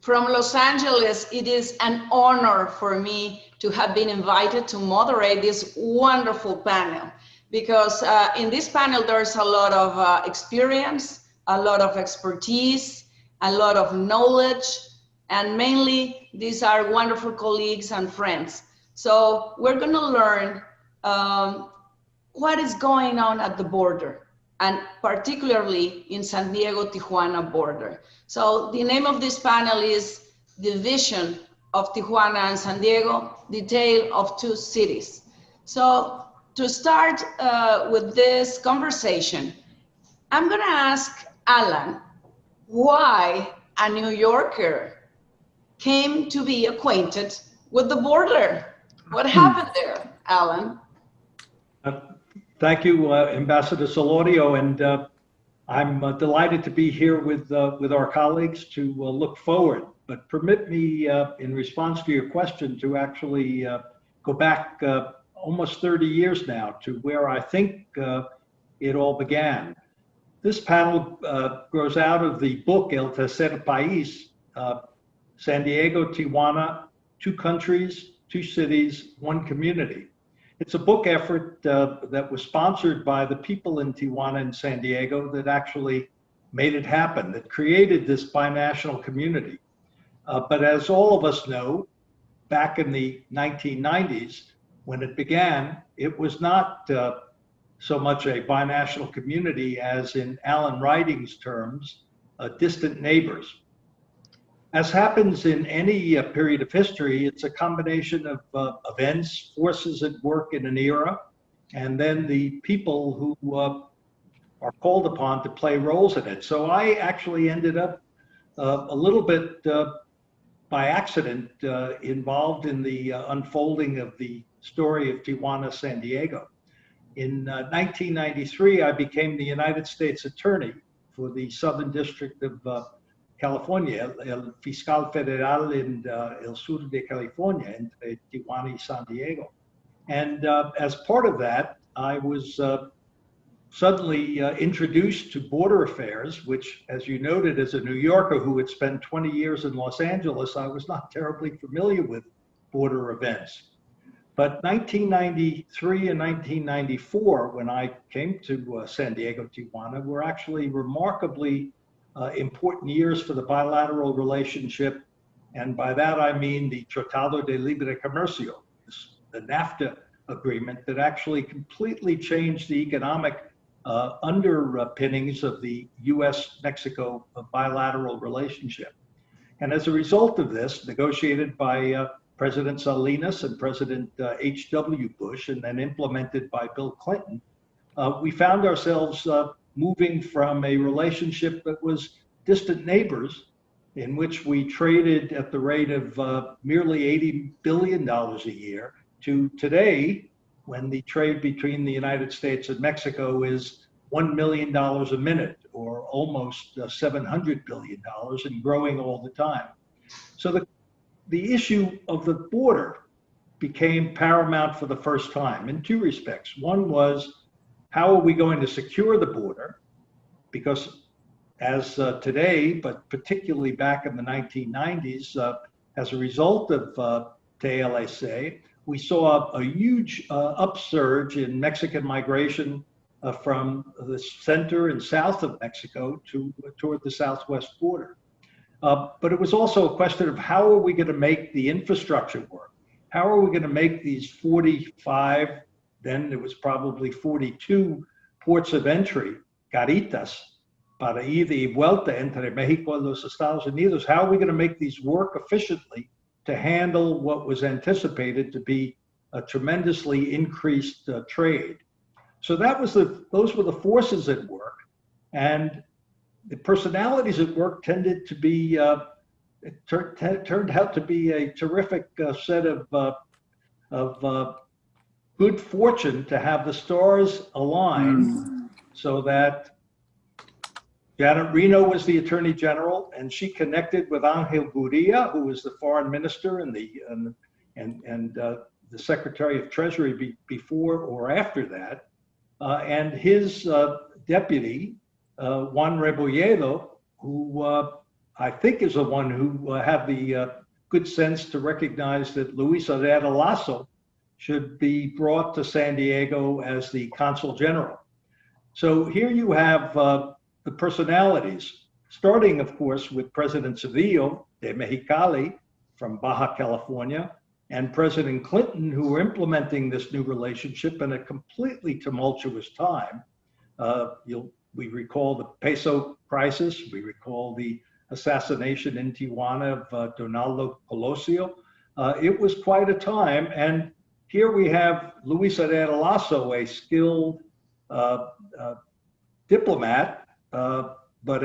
From Los Angeles, it is an honor for me to have been invited to moderate this wonderful panel, because in this panel, there's a lot of experience, a lot of expertise, a lot of knowledge, and mainly these are wonderful colleagues and friends. So we're gonna learn what is going on at the border, and particularly in San Diego-Tijuana border. So the name of this panel is The Vision of Tijuana and San Diego, the Tale of Two Cities. So to start with this conversation, I'm gonna ask Alan why a New Yorker came to be acquainted with the border. What happened there, Alan? Thank you, Ambassador Celorio, and I'm delighted to be here with our colleagues to look forward. But permit me, in response to your question, to actually go back almost 30 years now to where I think it all began. This panel grows out of the book El Tercer País, San Diego, Tijuana, Two Countries, Two Cities, One Community. It's a book effort that was sponsored by the people in Tijuana and San Diego that actually made it happen, that created this binational community. But as all of us know, back in the 1990s, when it began, it was not so much a binational community as, in Alan Riding's terms, distant neighbors. As happens in any period of history, it's a combination of events, forces at work in an era, and then the people who are called upon to play roles in it. So I actually ended up a little bit by accident involved in the unfolding of the story of Tijuana, San Diego. In 1993, I became the United States Attorney for the Southern District of California, el fiscal federal in el sur de California, entre Tijuana y San Diego. And as part of that, I was suddenly introduced to border affairs, which, as you noted, as a New Yorker who had spent 20 years in Los Angeles, I was not terribly familiar with border events. But 1993 and 1994, when I came to San Diego, Tijuana, were actually remarkably important years for the bilateral relationship. And by that, I mean the Tratado de Libre Comercio, the NAFTA agreement that actually completely changed the economic underpinnings of the US-Mexico bilateral relationship. And as a result of this, negotiated by President Salinas and President H.W. Bush, and then implemented by Bill Clinton, we found ourselves moving from a relationship that was distant neighbors, in which we traded at the rate of merely $80 billion a year, to today, when the trade between the United States and Mexico is $1 million a minute, or almost $700 billion, and growing all the time. So the issue of the border became paramount for the first time in two respects. One was, how are we going to secure the border? Because as today, but particularly back in the 1990s, as a result of TLC, we saw a huge upsurge in Mexican migration from the center and south of Mexico toward the southwest border. But it was also a question of, how are we going to make the infrastructure work? How are we going to make these 45, then it was probably 42 ports of entry, caritas, para ida y vuelta entre Mexico and los Estados Unidos? How are we going to make these work efficiently to handle what was anticipated to be a tremendously increased trade? So those were the forces at work, and the personalities at work tended to be, it turned out to be a terrific set of good fortune to have the stars align, so that Janet Reno was the Attorney General, and she connected with Angel Gurria, who was the Foreign Minister and the Secretary of Treasury before or after that, and his deputy, Juan Rebolledo, who I think is the one who had the good sense to recognize that Luis Herrera-Lasso should be brought to San Diego as the Consul General. So here you have the personalities, starting, of course, with President Cedillo de Mexicali from Baja California, and President Clinton, who were implementing this new relationship in a completely tumultuous time. We recall the peso crisis, we recall the assassination in Tijuana of Donaldo Colosio. It was quite a time, and here we have Luis Herrera-Lasso, a skilled diplomat, but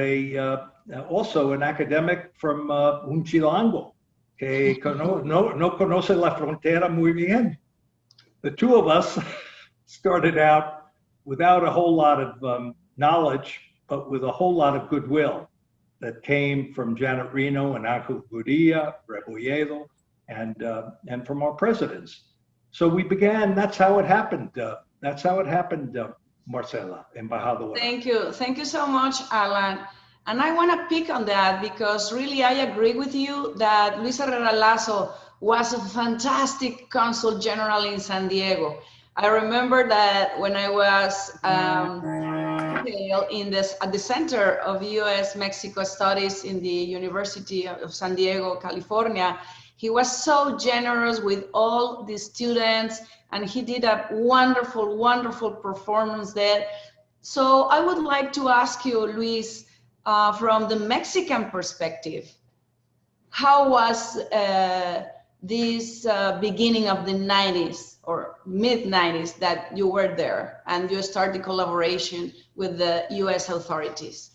also an academic from un chilango, que no conoce la frontera muy bien. The two of us started out without a whole lot of knowledge, but with a whole lot of goodwill that came from Janet Reno and Ángel Gurría, Rebolledo, and from our presidents. So we began, that's how it happened. Marcela, Embajadora. Thank you so much, Alan. And I want to pick on that because really I agree with you that Luis Herrera-Lasso was a fantastic consul general in San Diego. I remember that when I was at the Center of U.S.-Mexico Studies in the University of San Diego, California, he was so generous with all the students, and he did a wonderful, wonderful performance there. So I would like to ask you, Luis, from the Mexican perspective, how was this beginning of the 90s or mid-90s that you were there and you started collaboration with the U.S. authorities?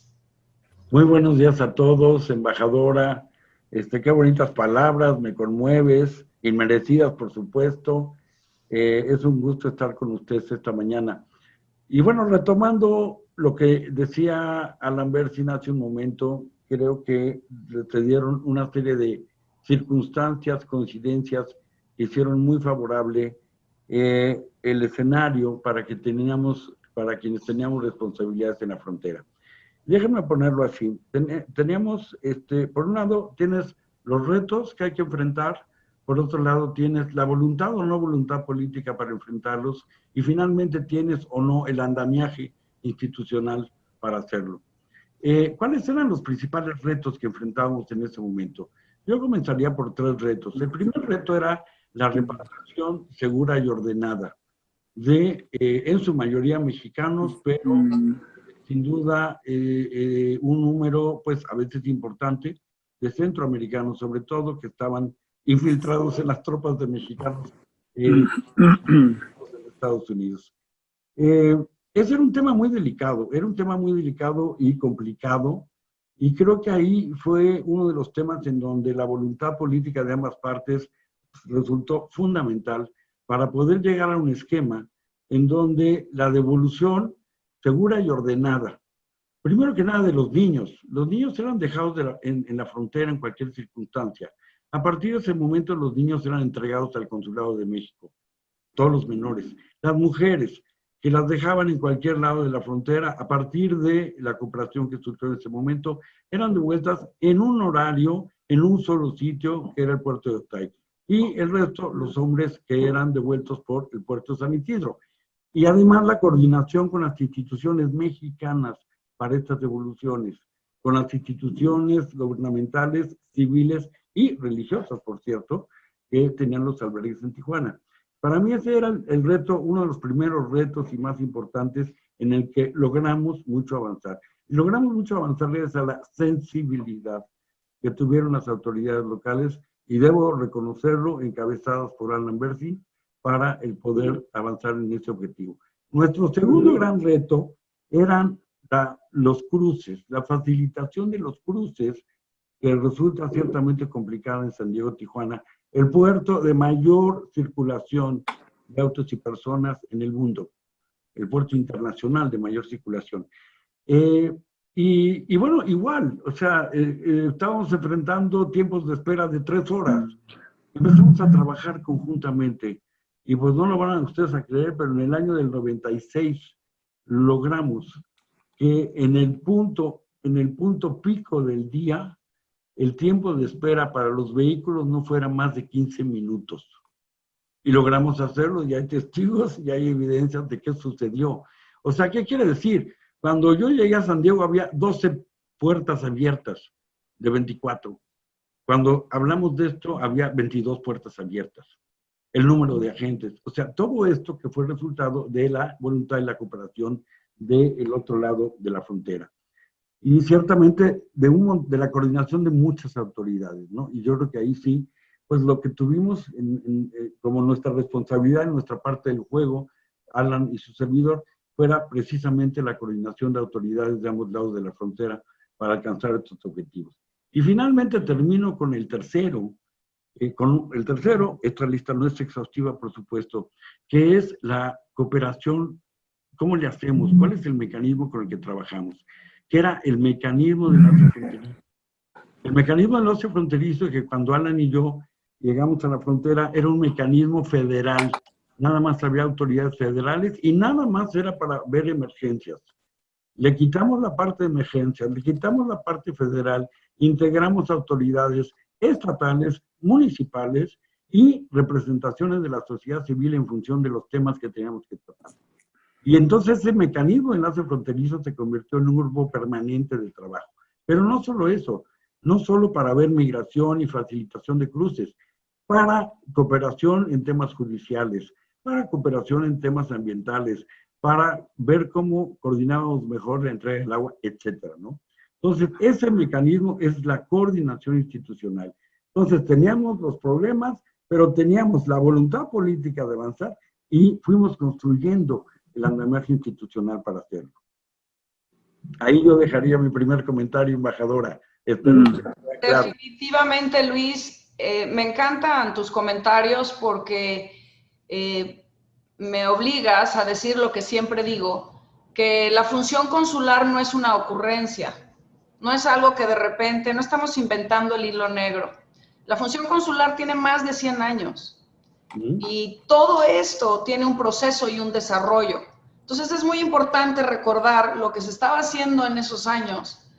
Muy buenos días a todos, embajadora. Qué bonitas palabras, me conmueves, inmerecidas por supuesto. Es un gusto estar con ustedes esta mañana. Y bueno, retomando lo que decía Alan Bersin hace un momento, creo que se dieron una serie de circunstancias, coincidencias que hicieron muy favorable el escenario para quienes teníamos responsabilidades en la frontera. Déjenme ponerlo así. Teníamos, por un lado, tienes los retos que hay que enfrentar, por otro lado, tienes la voluntad o no voluntad política para enfrentarlos, y finalmente tienes o no el andamiaje institucional para hacerlo. ¿Cuáles eran los principales retos que enfrentábamos en ese momento? Yo comenzaría por 3 retos. El primer reto era la repatriación segura y ordenada de, en su mayoría mexicanos, pero sin duda un número, pues a veces importante, de centroamericanos, sobre todo, que estaban infiltrados en las tropas de mexicanos de Estados Unidos. Ese era un tema muy delicado, y complicado, y creo que ahí fue uno de los temas en donde la voluntad política de ambas partes resultó fundamental para poder llegar a un esquema en donde la devolución segura y ordenada, primero que nada de los niños eran dejados en la frontera en cualquier circunstancia. A partir de ese momento los niños eran entregados al Consulado de México, todos los menores. Las mujeres, que las dejaban en cualquier lado de la frontera, a partir de la cooperación que surgió en ese momento, eran devueltas en un horario, en un solo sitio, que era el puerto de Otay. Y el resto, los hombres que eran devueltos por el puerto de San Isidro. Y además la coordinación con las instituciones mexicanas para estas devoluciones, con las instituciones gubernamentales, civiles y religiosas, por cierto, que tenían los albergues en Tijuana. Para mí ese era el reto, uno de los primeros retos y más importantes en el que logramos mucho avanzar. Y logramos mucho avanzar gracias a la sensibilidad que tuvieron las autoridades locales, y debo reconocerlo, encabezadas por Alan Bersin, para el poder avanzar en ese objetivo. Nuestro segundo gran reto eran los cruces, la facilitación de los cruces, que resulta ciertamente complicada en San Diego, Tijuana, el puerto de mayor circulación de autos y personas en el mundo, el puerto internacional de mayor circulación. Y bueno, igual, o sea, estábamos enfrentando tiempos de espera de 3 horas. Empezamos a trabajar conjuntamente, y pues no lo van ustedes a creer, pero en el año del 96 logramos que en el punto pico del día el tiempo de espera para los vehículos no fuera más de 15 minutos. Y logramos hacerlo, y hay testigos, y hay evidencias de que sucedió. O sea, ¿qué quiere decir? Cuando yo llegué a San Diego había 12 puertas abiertas de 24. Cuando hablamos de esto había 22 puertas abiertas. El número de agentes. O sea, todo esto que fue resultado de la voluntad y la cooperación del otro lado de la frontera. Y ciertamente de la coordinación de muchas autoridades, ¿no? Y yo creo que ahí sí, pues lo que tuvimos como nuestra responsabilidad en nuestra parte del juego, Alan y su servidor, fuera precisamente la coordinación de autoridades de ambos lados de la frontera para alcanzar estos objetivos. Y finalmente termino con el tercero. Esta lista no es exhaustiva, por supuesto, que es la cooperación. ¿Cómo le hacemos? ¿Cuál es el mecanismo con el que trabajamos? Que era el mecanismo de enlace fronterizo. El mecanismo de enlace fronterizo, que cuando Alan y yo llegamos a la frontera, era un mecanismo federal. Nada más había autoridades federales y nada más era para ver emergencias. Le quitamos la parte de emergencias, le quitamos la parte federal, integramos autoridades estatales, municipales y representaciones de la sociedad civil en función de los temas que teníamos que tratar. Y entonces ese mecanismo de enlace fronterizo se convirtió en un grupo permanente de trabajo. Pero no solo eso, no solo para ver migración y facilitación de cruces, para cooperación en temas judiciales, para cooperación en temas ambientales, para ver cómo coordinábamos mejor la entrega del agua, etcétera, ¿no? Entonces, ese mecanismo es la coordinación institucional. Entonces, teníamos los problemas, pero teníamos la voluntad política de avanzar y fuimos construyendo el andamiaje institucional para hacerlo. Ahí yo dejaría mi primer comentario, embajadora. Espero que quede claro. Definitivamente, Luis, me encantan tus comentarios porque me obligas a decir lo que siempre digo, que la función consular no es una ocurrencia, no es algo que de repente, no estamos inventando el hilo negro. La función consular tiene más de 100 años y todo esto tiene un proceso y un desarrollo. Entonces es muy importante recordar lo que se estaba haciendo en esos años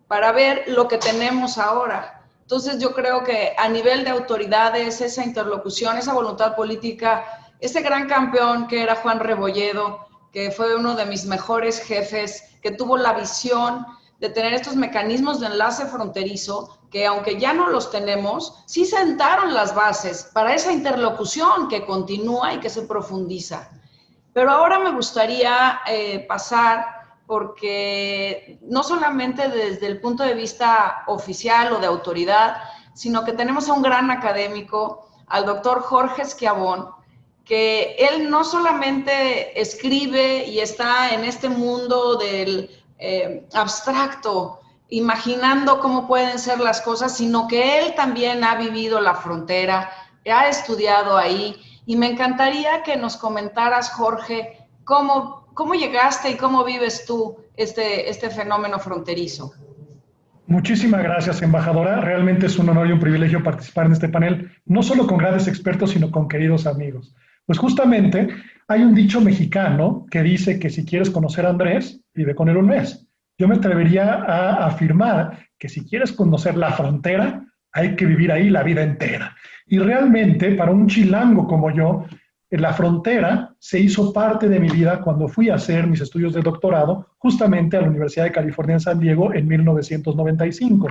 para ver lo que tenemos ahora. Entonces yo creo que a nivel de autoridades, esa interlocución, esa voluntad política, ese gran campeón que era Juan Rebolledo, que fue uno de mis mejores jefes, que tuvo la visión de tener estos mecanismos de enlace fronterizo, que aunque ya no los tenemos, sí sentaron las bases para esa interlocución que continúa y que se profundiza. Pero ahora me gustaría pasar, porque no solamente desde el punto de vista oficial o de autoridad, sino que tenemos a un gran académico, al doctor Jorge Schiavon, que él no solamente escribe y está en este mundo del abstracto, imaginando cómo pueden ser las cosas, sino que él también ha vivido la frontera, ha estudiado ahí, y me encantaría que nos comentaras, Jorge, cómo llegaste y cómo vives tú este fenómeno fronterizo. Muchísimas gracias, embajadora. Realmente es un honor y un privilegio participar en este panel, no solo con grandes expertos, sino con queridos amigos. Pues justamente hay un dicho mexicano que dice que si quieres conocer a Andrés, vive con él un mes. Yo me atrevería a afirmar que si quieres conocer la frontera, hay que vivir ahí la vida entera. Y realmente, para un chilango como yo, la frontera se hizo parte de mi vida cuando fui a hacer mis estudios de doctorado justamente a la Universidad de California en San Diego en 1995.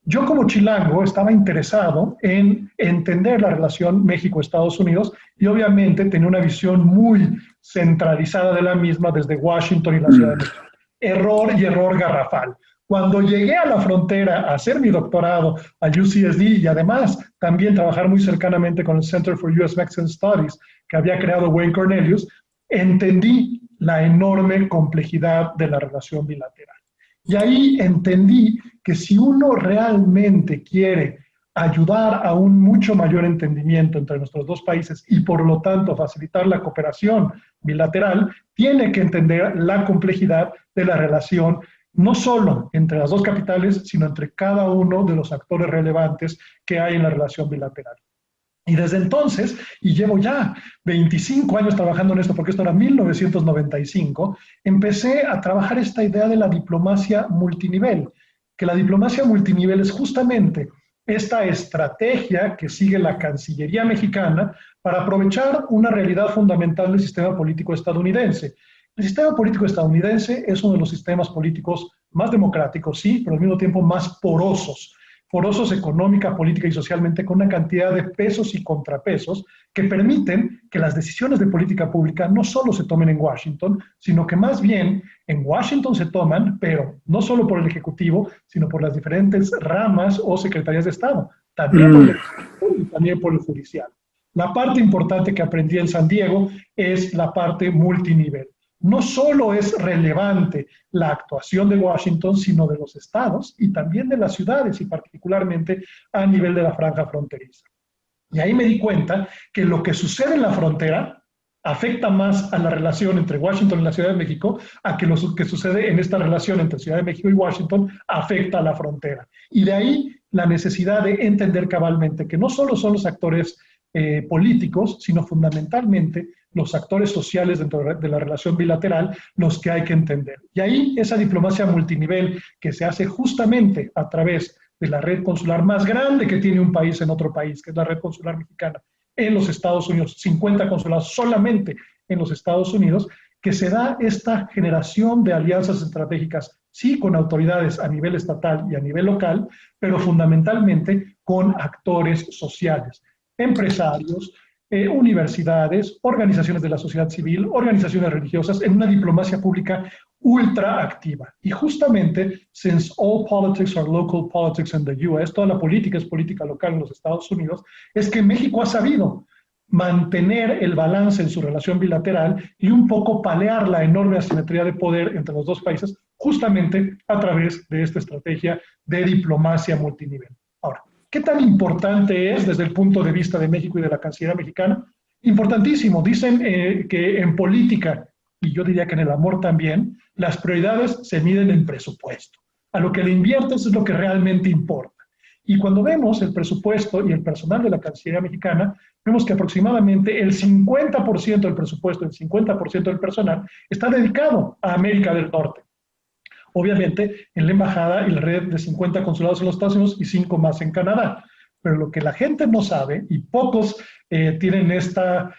Yo como chilango estaba interesado en entender la relación México-Estados Unidos y obviamente tenía una visión muy centralizada de la misma desde Washington y la Ciudad de México. Error y error garrafal. Cuando llegué a la frontera a hacer mi doctorado a UCSD y además también trabajar muy cercanamente con el Center for U.S. Mexican Studies que había creado Wayne Cornelius, entendí la enorme complejidad de la relación bilateral. Y ahí entendí que si uno realmente quiere ayudar a un mucho mayor entendimiento entre nuestros dos países y por lo tanto facilitar la cooperación bilateral, tiene que entender la complejidad de la relación no solo entre las dos capitales, sino entre cada uno de los actores relevantes que hay en la relación bilateral. Y desde entonces, y llevo ya 25 años trabajando en esto, porque esto era 1995, empecé a trabajar esta idea de la diplomacia multinivel, que la diplomacia multinivel es justamente esta estrategia que sigue la Cancillería mexicana para aprovechar una realidad fundamental del sistema político estadounidense. El sistema político estadounidense es uno de los sistemas políticos más democráticos, sí, pero al mismo tiempo más porosos económica, política y socialmente, con una cantidad de pesos y contrapesos que permiten que las decisiones de política pública no solo se tomen en Washington, sino que más bien en Washington se toman, pero no solo por el Ejecutivo, sino por las diferentes ramas o secretarías de Estado, también por el Ejecutivo y también por el Judicial. La parte importante que aprendí en San Diego es la parte multinivel. No solo es relevante la actuación de Washington, sino de los estados y también de las ciudades, y particularmente a nivel de la franja fronteriza. Y ahí me di cuenta que lo que sucede en la frontera afecta más a la relación entre Washington y la Ciudad de México, a que lo que sucede en esta relación entre Ciudad de México y Washington afecta a la frontera. Y de ahí la necesidad de entender cabalmente que no solo son los actores políticos, sino fundamentalmente los actores sociales dentro de la relación bilateral, los que hay que entender. Y ahí esa diplomacia multinivel que se hace justamente a través de la red consular más grande que tiene un país en otro país, que es la red consular mexicana en los Estados Unidos, 50 consulados solamente en los Estados Unidos, que se da esta generación de alianzas estratégicas, sí con autoridades a nivel estatal y a nivel local, pero fundamentalmente con actores sociales, empresarios, universidades, organizaciones de la sociedad civil, organizaciones religiosas, en una diplomacia pública ultra activa. Y justamente, since all politics are local politics in the US, toda la política es política local en los Estados Unidos, es que México ha sabido mantener el balance en su relación bilateral y un poco palear la enorme asimetría de poder entre los dos países, justamente a través de esta estrategia de diplomacia multinivel. Ahora, ¿qué tan importante es desde el punto de vista de México y de la Cancillería mexicana? Importantísimo. Dicen que en política, y yo diría que en el amor también, las prioridades se miden en presupuesto. A lo que le inviertes es lo que realmente importa. Y cuando vemos el presupuesto y el personal de la Cancillería mexicana, vemos que aproximadamente el 50% del presupuesto, el 50% del personal, está dedicado a América del Norte. Obviamente, en la embajada y la red de 50 consulados en los Estados Unidos y 5 más en Canadá. Pero lo que la gente no sabe, y pocos tienen esta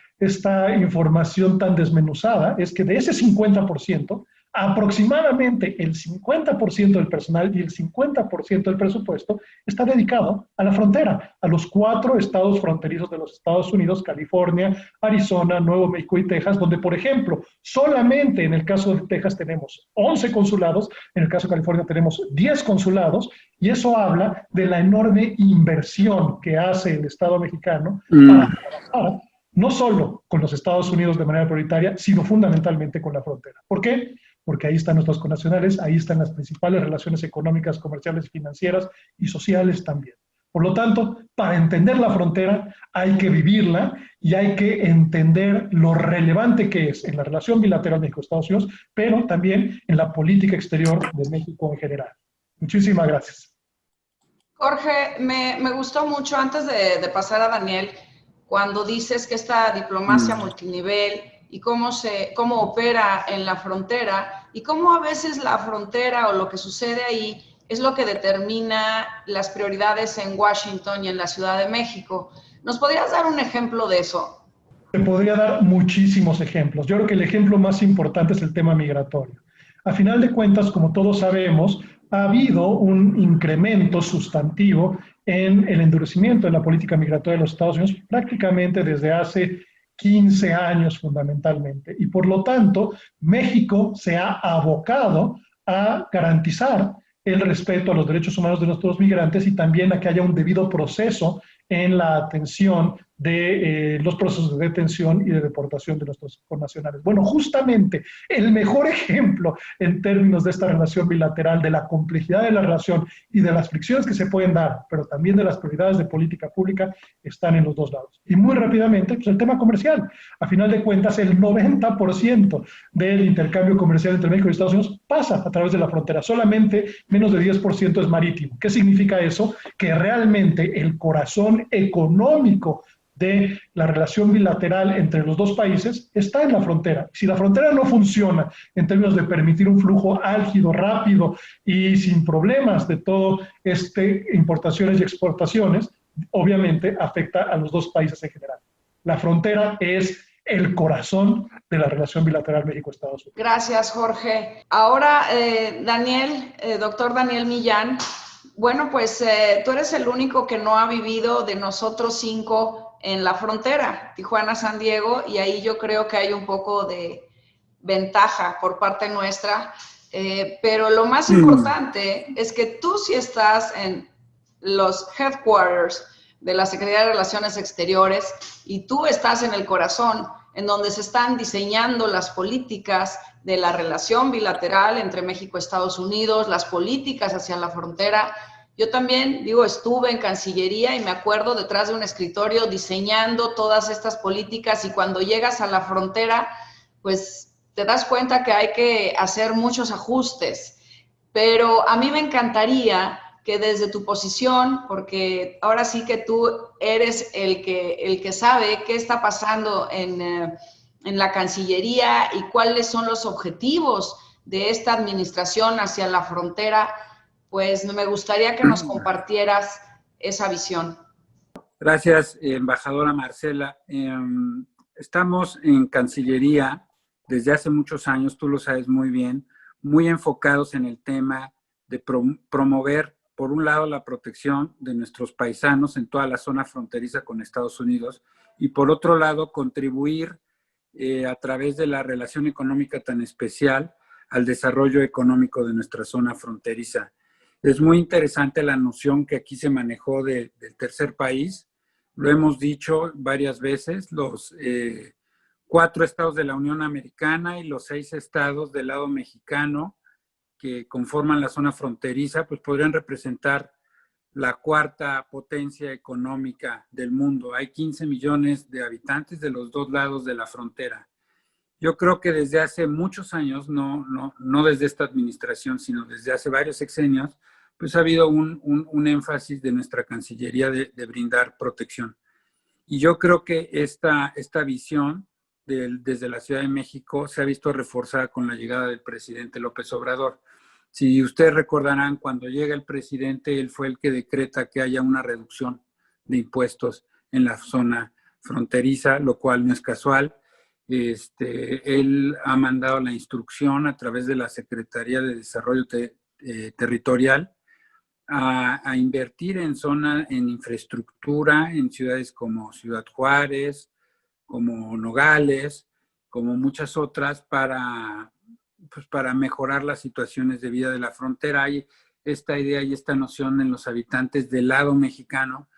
información tan desmenuzada, es que de ese 50%, aproximadamente el 50% del personal y el 50% del presupuesto está dedicado a la frontera, a los 4 estados fronterizos de los Estados Unidos, California, Arizona, Nuevo México y Texas, donde, por ejemplo, solamente en el caso de Texas tenemos 11 consulados, en el caso de California tenemos 10 consulados, y eso habla de la enorme inversión que hace el Estado mexicano para trabajar no solo con los Estados Unidos de manera prioritaria, sino fundamentalmente con la frontera. ¿Por qué? Porque ahí están nuestros connacionales, ahí están las principales relaciones económicas, comerciales, financieras y sociales también. Por lo tanto, para entender la frontera hay que vivirla y hay que entender lo relevante que es en la relación bilateral México-Estados Unidos, pero también en la política exterior de México en general. Muchísimas gracias. Jorge, me gustó mucho antes de pasar a Daniel, cuando dices que esta diplomacia multinivel y cómo opera en la frontera y cómo a veces la frontera o lo que sucede ahí es lo que determina las prioridades en Washington y en la Ciudad de México. ¿Nos podrías dar un ejemplo de eso? Te podría dar muchísimos ejemplos. Yo creo que el ejemplo más importante es el tema migratorio. A final de cuentas, como todos sabemos, ha habido un incremento sustantivo en el endurecimiento de la política migratoria de los Estados Unidos prácticamente desde hace 15 años fundamentalmente. Y por lo tanto, México se ha abocado a garantizar el respeto a los derechos humanos de nuestros migrantes y también a que haya un debido proceso en la atención de los procesos de detención y de deportación de nuestros connacionales. Bueno, justamente el mejor ejemplo en términos de esta relación bilateral, de la complejidad de la relación y de las fricciones que se pueden dar, pero también de las prioridades de política pública, están en los dos lados. Y muy rápidamente, pues el tema comercial. A final de cuentas, el 90% del intercambio comercial entre México y Estados Unidos pasa a través de la frontera. Solamente menos de 10% es marítimo. ¿Qué significa eso? Que realmente el corazón económico de la relación bilateral entre los dos países está en la frontera. Si la frontera no funciona en términos de permitir un flujo álgido, rápido y sin problemas de todo importaciones y exportaciones, obviamente afecta a los dos países en general. La frontera es el corazón de la relación bilateral México-Estados Unidos. Gracias, Jorge. Ahora, doctor Daniel Millán, bueno, pues tú eres el único que no ha vivido de nosotros 5 en la frontera, Tijuana-San Diego, y ahí yo creo que hay un poco de ventaja por parte nuestra, pero lo más importante es que tú sí estás en los headquarters de la Secretaría de Relaciones Exteriores y tú estás en el corazón, en donde se están diseñando las políticas de la relación bilateral entre México y Estados Unidos, las políticas hacia la frontera. Yo también, estuve en Cancillería y me acuerdo detrás de un escritorio diseñando todas estas políticas, y cuando llegas a la frontera, pues te das cuenta que hay que hacer muchos ajustes. Pero a mí me encantaría que desde tu posición, porque ahora sí que tú eres el que sabe qué está pasando en la Cancillería y cuáles son los objetivos de esta administración hacia la frontera, pues me gustaría que nos compartieras esa visión. Gracias, embajadora Marcela. Estamos en Cancillería desde hace muchos años, tú lo sabes muy bien, muy enfocados en el tema de promover, por un lado, la protección de nuestros paisanos en toda la zona fronteriza con Estados Unidos, y por otro lado, contribuir a través de la relación económica tan especial al desarrollo económico de nuestra zona fronteriza. Es muy interesante la noción que aquí se manejó del tercer país. Lo hemos dicho varias veces, los 4 estados de la Unión Americana y los 6 estados del lado mexicano que conforman la zona fronteriza, pues podrían representar la 4ª potencia económica del mundo. Hay 15 millones de habitantes de los 2 lados de la frontera. Yo creo que desde hace muchos años, no desde esta administración, sino desde hace varios sexenios, pues ha habido un énfasis de nuestra Cancillería de brindar protección. Y yo creo que esta visión desde la Ciudad de México se ha visto reforzada con la llegada del presidente López Obrador. Si ustedes recordarán, cuando llega el presidente, él fue el que decreta que haya una reducción de impuestos en la zona fronteriza, lo cual no es casual. Él ha mandado la instrucción a través de la Secretaría de Desarrollo Territorial a invertir en infraestructura, en ciudades como Ciudad Juárez, como Nogales, como muchas otras, para mejorar las situaciones de vida de la frontera. Hay esta idea y esta noción en los habitantes del lado mexicano,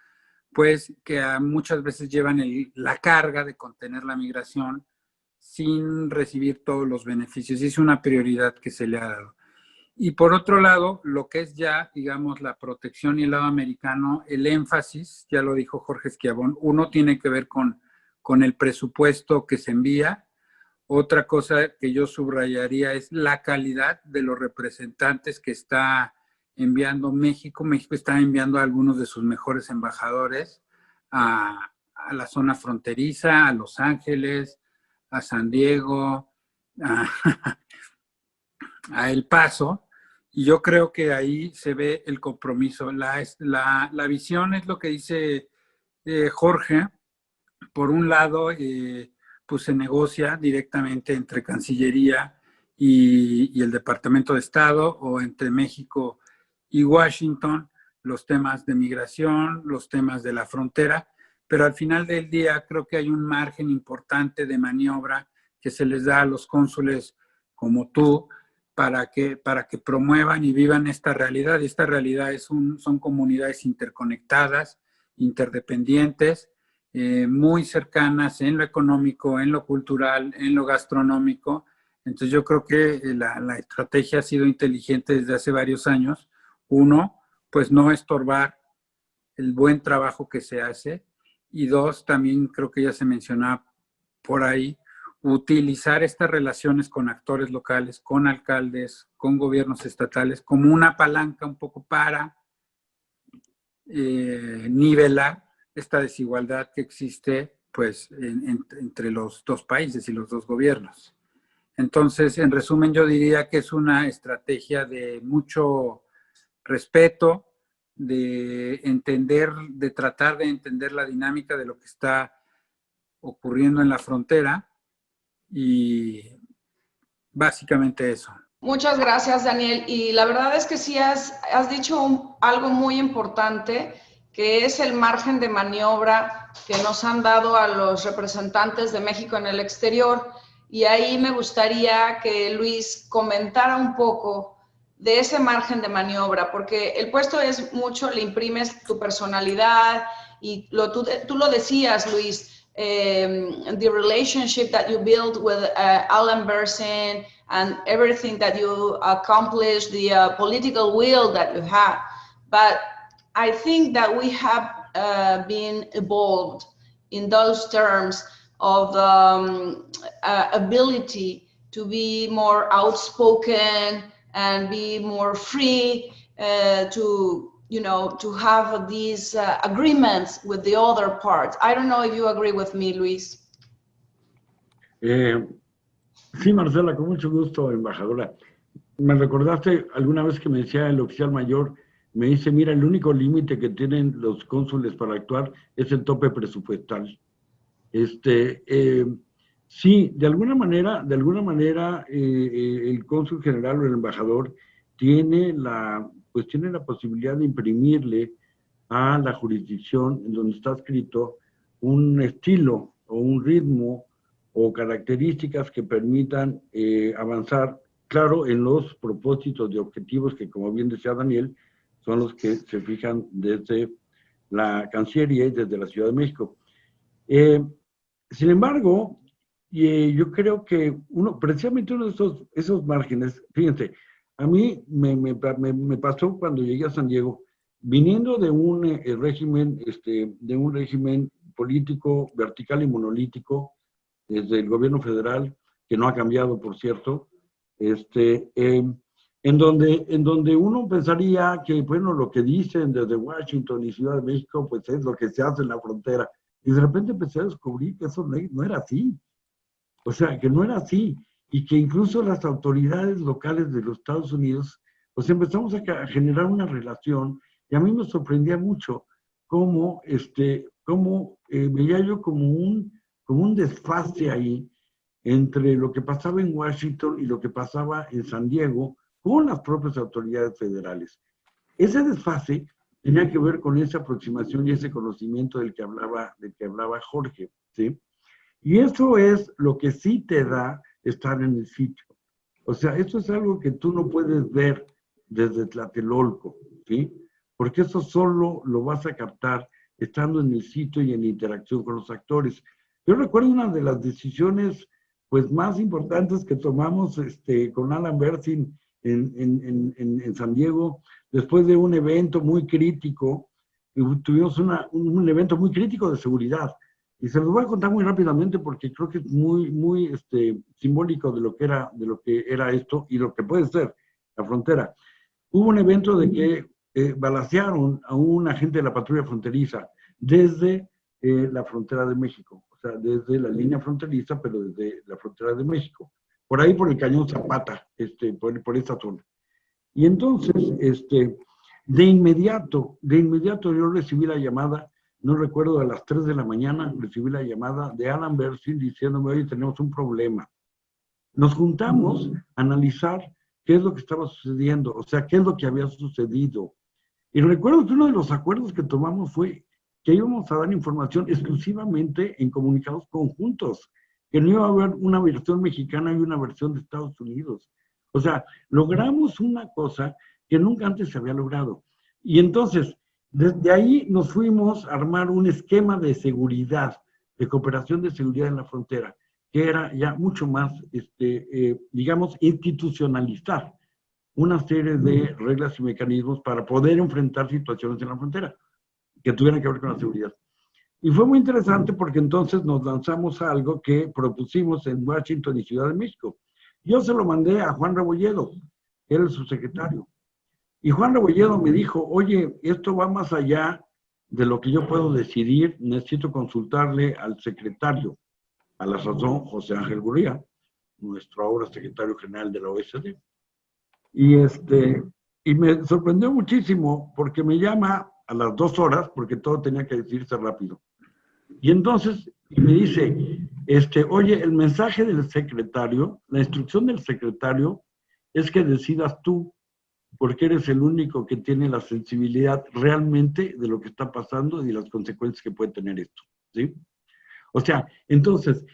pues que muchas veces llevan la carga de contener la migración sin recibir todos los beneficios, y es una prioridad que se le ha dado. Y por otro lado, lo que es ya, digamos, la protección y el lado americano, el énfasis, ya lo dijo Jorge Schiavon, uno tiene que ver con el presupuesto que se envía. Otra cosa que yo subrayaría es la calidad de los representantes que está enviando México. México está enviando a algunos de sus mejores embajadores a la zona fronteriza, a Los Ángeles, a San Diego, a El Paso, y yo creo que ahí se ve el compromiso. La visión es lo que dice Jorge. Por un lado, pues se negocia directamente entre Cancillería y el Departamento de Estado, o entre México y Washington, los temas de migración, los temas de la frontera, pero al final del día creo que hay un margen importante de maniobra que se les da a los cónsules como tú para que promuevan y vivan esta realidad. Y esta realidad son comunidades interconectadas, interdependientes, muy cercanas en lo económico, en lo cultural, en lo gastronómico. Entonces yo creo que la estrategia ha sido inteligente desde hace varios años. Uno, pues no estorbar el buen trabajo que se hace. Y dos, también creo que ya se mencionaba por ahí, utilizar estas relaciones con actores locales, con alcaldes, con gobiernos estatales, como una palanca un poco para nivelar esta desigualdad que existe pues, entre los dos países y los dos gobiernos. Entonces, en resumen, yo diría que es una estrategia de mucho respeto, de entender, de tratar de entender la dinámica de lo que está ocurriendo en la frontera y básicamente eso. Muchas gracias, Daniel. Y la verdad es que sí has dicho algo muy importante, que es el margen de maniobra que nos han dado a los representantes de México en el exterior. Y ahí me gustaría que Luis comentara un poco de ese margen de maniobra, porque el puesto es mucho, le imprimes tu personalidad y tú lo decías, Luis, the relationship that you build with Alan Bersin and everything that you accomplished, the political will that you have. But I think that we have been evolved in those terms of ability to be more outspoken and be more free to have these agreements with the other parts. I don't know if you agree with me, Luis. Sí, Marcela, con mucho gusto, embajadora. Me recordaste alguna vez que me decía el oficial mayor, me dice, mira, el único límite que tienen los cónsules para actuar es el tope presupuestal. Sí, de alguna manera, el cónsul general o el embajador tiene la posibilidad de imprimirle a la jurisdicción en donde está escrito un estilo o un ritmo o características que permitan avanzar, claro, en los propósitos y objetivos que, como bien decía Daniel, son los que se fijan desde la Cancillería y desde la Ciudad de México. Sin embargo, yo creo que precisamente uno de esos márgenes, fíjense, a mí me pasó cuando llegué a San Diego, viniendo de un régimen político vertical y monolítico, desde el gobierno federal, que no ha cambiado, por cierto, en donde uno pensaría que, bueno, lo que dicen desde Washington y Ciudad de México, pues es lo que se hace en la frontera. Y de repente empecé a descubrir que eso no era así. O sea, que no era así. Y que incluso las autoridades locales de los Estados Unidos, pues empezamos a generar una relación, y a mí me sorprendía mucho cómo veía yo como un desfase ahí entre lo que pasaba en Washington y lo que pasaba en San Diego con las propias autoridades federales. Ese desfase tenía que ver con esa aproximación y ese conocimiento del que hablaba Jorge, ¿sí? Y eso es lo que sí te da estar en el sitio. O sea, esto es algo que tú no puedes ver desde Tlatelolco, ¿sí? Porque eso solo lo vas a captar estando en el sitio y en interacción con los actores. Yo recuerdo una de las decisiones pues más importantes que tomamos con Alan Bersin en San Diego, después de un evento muy crítico, tuvimos un evento muy crítico de seguridad. Y se los voy a contar muy rápidamente porque creo que es muy simbólico de lo que era esto y lo que puede ser la frontera. Hubo un evento de que balacearon a un agente de la patrulla fronteriza desde la frontera de México, o sea, desde la línea fronteriza, pero desde la frontera de México, por ahí por el Cañón Zapata, por esa zona. Y entonces, de inmediato yo recibí la llamada, no recuerdo, a las 3 de la mañana, recibí la llamada de Alan Bersin diciéndome, oye, tenemos un problema. Nos juntamos a analizar qué es lo que estaba sucediendo, o sea, qué es lo que había sucedido. Y recuerdo que uno de los acuerdos que tomamos fue que íbamos a dar información exclusivamente en comunicados conjuntos, que no iba a haber una versión mexicana y una versión de Estados Unidos. O sea, logramos una cosa que nunca antes se había logrado. Y entonces, desde ahí nos fuimos a armar un esquema de seguridad, de cooperación de seguridad en la frontera, que era ya mucho más, digamos, institucionalizar una serie de reglas y mecanismos para poder enfrentar situaciones en la frontera que tuvieran que ver con la seguridad. Y fue muy interesante porque entonces nos lanzamos a algo que propusimos en Washington y Ciudad de México. Yo se lo mandé a Juan Rebolledo, él es su secretario. Y Juan Rebolledo me dijo, oye, esto va más allá de lo que yo puedo decidir, necesito consultarle al secretario, a la sazón, José Ángel Gurría, nuestro ahora secretario general de la OECD. Y me sorprendió muchísimo porque me llama a las 2 horas, porque todo tenía que decirse rápido. Y entonces me dice, oye, el mensaje del secretario, la instrucción del secretario es que decidas tú, porque eres el único que tiene la sensibilidad realmente de lo que está pasando y de las consecuencias que puede tener esto, ¿sí? O sea, entonces,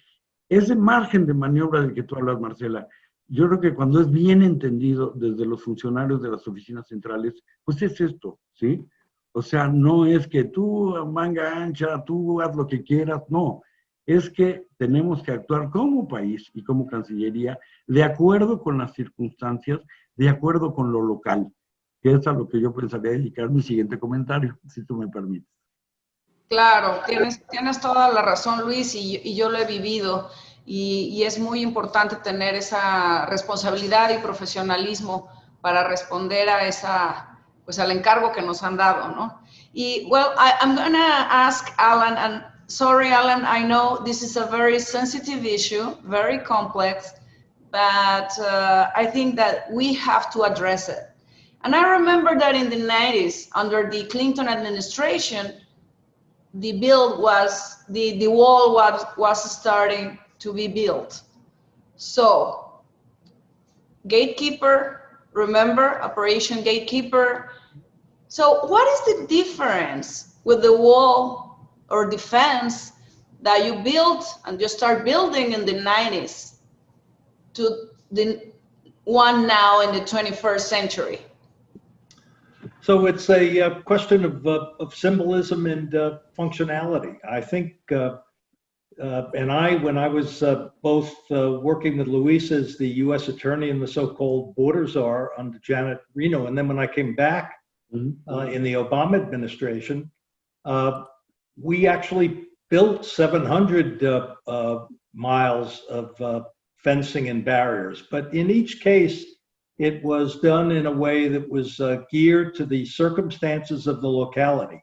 ese margen de maniobra del que tú hablas, Marcela, yo creo que cuando es bien entendido desde los funcionarios de las oficinas centrales, pues es esto, ¿sí? O sea, no es que tú, manga ancha, tú haz lo que quieras, no. Es que tenemos que actuar como país y como Cancillería de acuerdo con las circunstancias, de acuerdo con lo local, que es a lo que yo pensaría dedicar mi siguiente comentario, si tú me permites. Claro, tienes toda la razón, Luis, y yo lo he vivido, y es muy importante tener esa responsabilidad y profesionalismo para responder a pues al encargo que nos han dado, ¿no? Y, well, I'm gonna ask Alan, and sorry, Alan, I know this is a very sensitive issue, very complex, but I think that we have to address it. And I remember that in the 90s, under the Clinton administration, the wall was starting to be built. So, gatekeeper, remember, Operation Gatekeeper. So what is the difference with the wall or the fence that you built and you start building in the 90s to the one now in the 21st century? So it's a question of symbolism and functionality. I think, when I was both working with Luis as the U.S. Attorney and the so-called border czar under Janet Reno, and then when I came back in the Obama administration, we actually built 700 miles of fencing and barriers. But in each case, it was done in a way that was geared to the circumstances of the locality.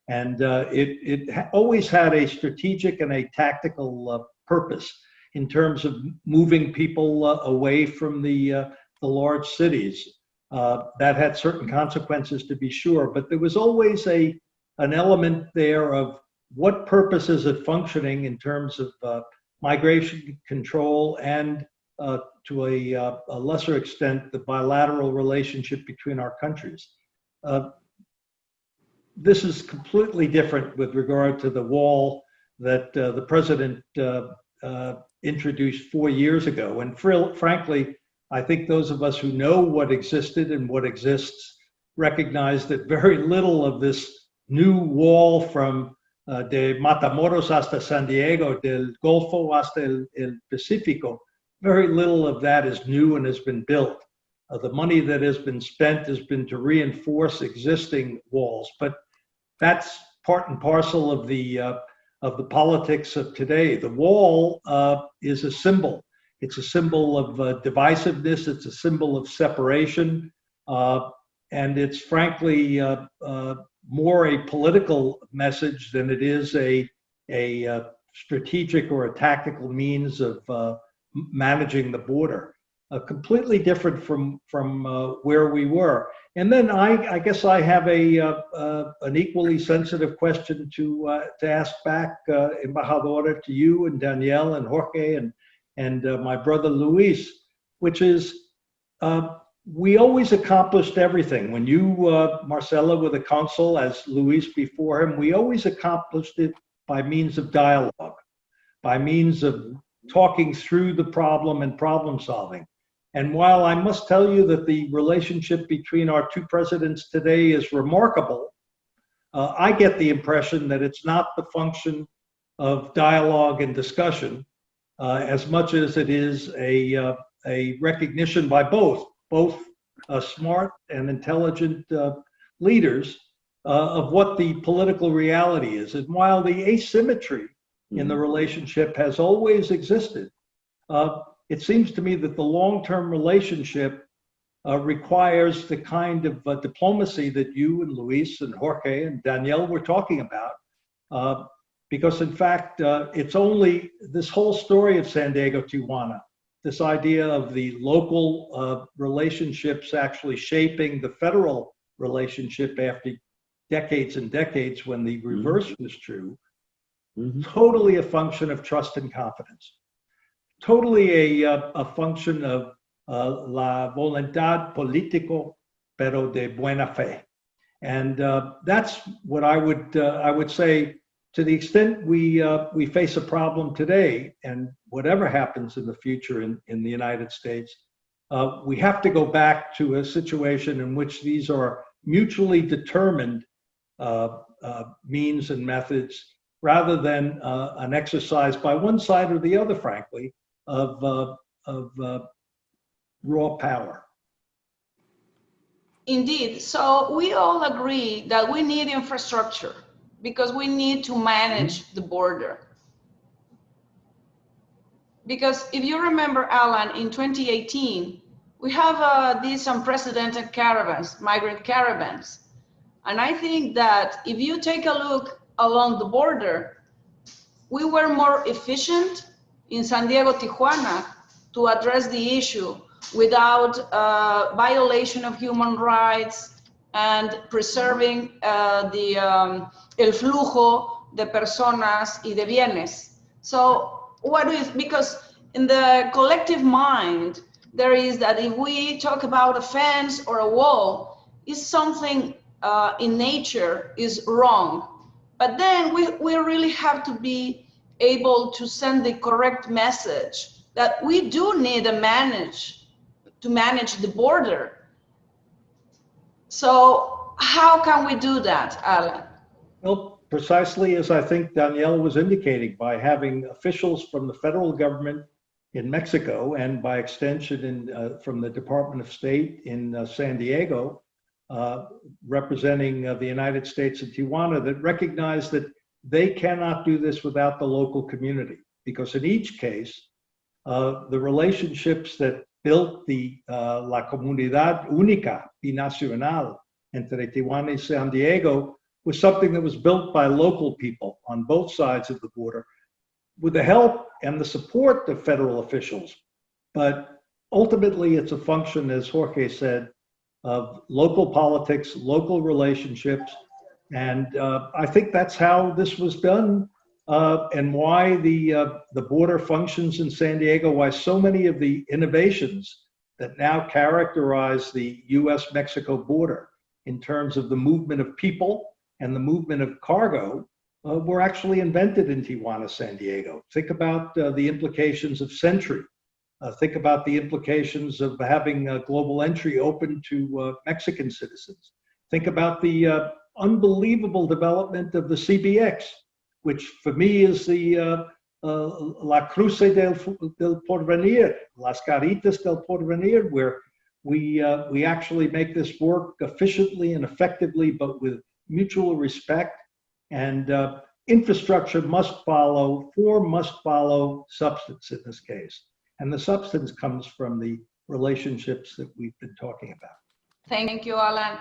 And it always had a strategic and a tactical purpose in terms of moving people away from the large cities. That had certain consequences, to be sure, but there was always an element there of what purpose is it functioning in terms of migration control and to a lesser extent, the bilateral relationship between our countries. This is completely different with regard to the wall that the president introduced 4 years ago. And frankly, I think those of us who know what existed and what exists recognize that very little of this new wall from de Matamoros hasta San Diego, del Golfo hasta el Pacífico, very little of that is new and has been built. The money that has been spent has been to reinforce existing walls, but that's part and parcel of the politics of today. The wall is a symbol. It's a symbol of divisiveness. It's a symbol of separation, and it's frankly more a political message than it is a strategic or a tactical means of managing the border. Completely different from where we were. And then I guess I have an equally sensitive question to ask back, Embajadora, to you and Danielle and Jorge and my brother Luis, which is we always accomplished everything. When you, Marcela, were the consul, as Luis before him, we always accomplished it by means of dialogue, by means of talking through the problem and problem solving. And while I must tell you that the relationship between our two presidents today is remarkable, I get the impression that it's not the function of dialogue and discussion as much as it is a recognition by both smart and intelligent leaders of what the political reality is. And while the asymmetry in the relationship has always existed, it seems to me that the long-term relationship requires the kind of diplomacy that you and Luis and Jorge and Danielle were talking about. Because in fact, it's only this whole story of San Diego, Tijuana, this idea of the local relationships actually shaping the federal relationship after decades and decades when the reverse was true, totally a function of trust and confidence. Totally a function of la voluntad político, pero de buena fe. And that's what I would say. To the extent we face a problem today, and whatever happens in the future in the United States, we have to go back to a situation in which these are mutually determined means and methods, rather than an exercise by one side or the other, frankly, of raw power. Indeed. So we all agree that we need infrastructure, because we need to manage the border. Because if you remember, Alan, in 2018, we have these unprecedented caravans, migrant caravans. And I think that if you take a look along the border, we were more efficient in San Diego, Tijuana to address the issue without violation of human rights and preserving el flujo de personas y de bienes. So what is, because in the collective mind, there is that if we talk about a fence or a wall, is something in nature is wrong. But then we really have to be able to send the correct message that we do need to manage the border. So how can we do that, Alan? Well, precisely as I think Danielle was indicating, by having officials from the federal government in Mexico and by extension from the Department of State in San Diego, representing the United States in Tijuana, that recognize that they cannot do this without the local community. Because in each case, the relationships that built the La Comunidad Única Binacional entre Tijuana y San Diego was something that was built by local people on both sides of the border with the help and the support of federal officials. But ultimately, it's a function, as Jorge said, of local politics, local relationships. And I think that's how this was done and why the border functions in San Diego, why so many of the innovations that now characterize the US-Mexico border in terms of the movement of people and the movement of cargo were actually invented in Tijuana, San Diego. Think about the implications of Sentry. Think about the implications of having global entry open to Mexican citizens. Think about the unbelievable development of the CBX, which for me is the La Cruce del Porvenir, Las Caritas del Porvenir, where we actually make this work efficiently and effectively, but with mutual respect. And infrastructure must follow, form must follow substance in this case. And the substance comes from the relationships that we've been talking about. Thank you, Alan.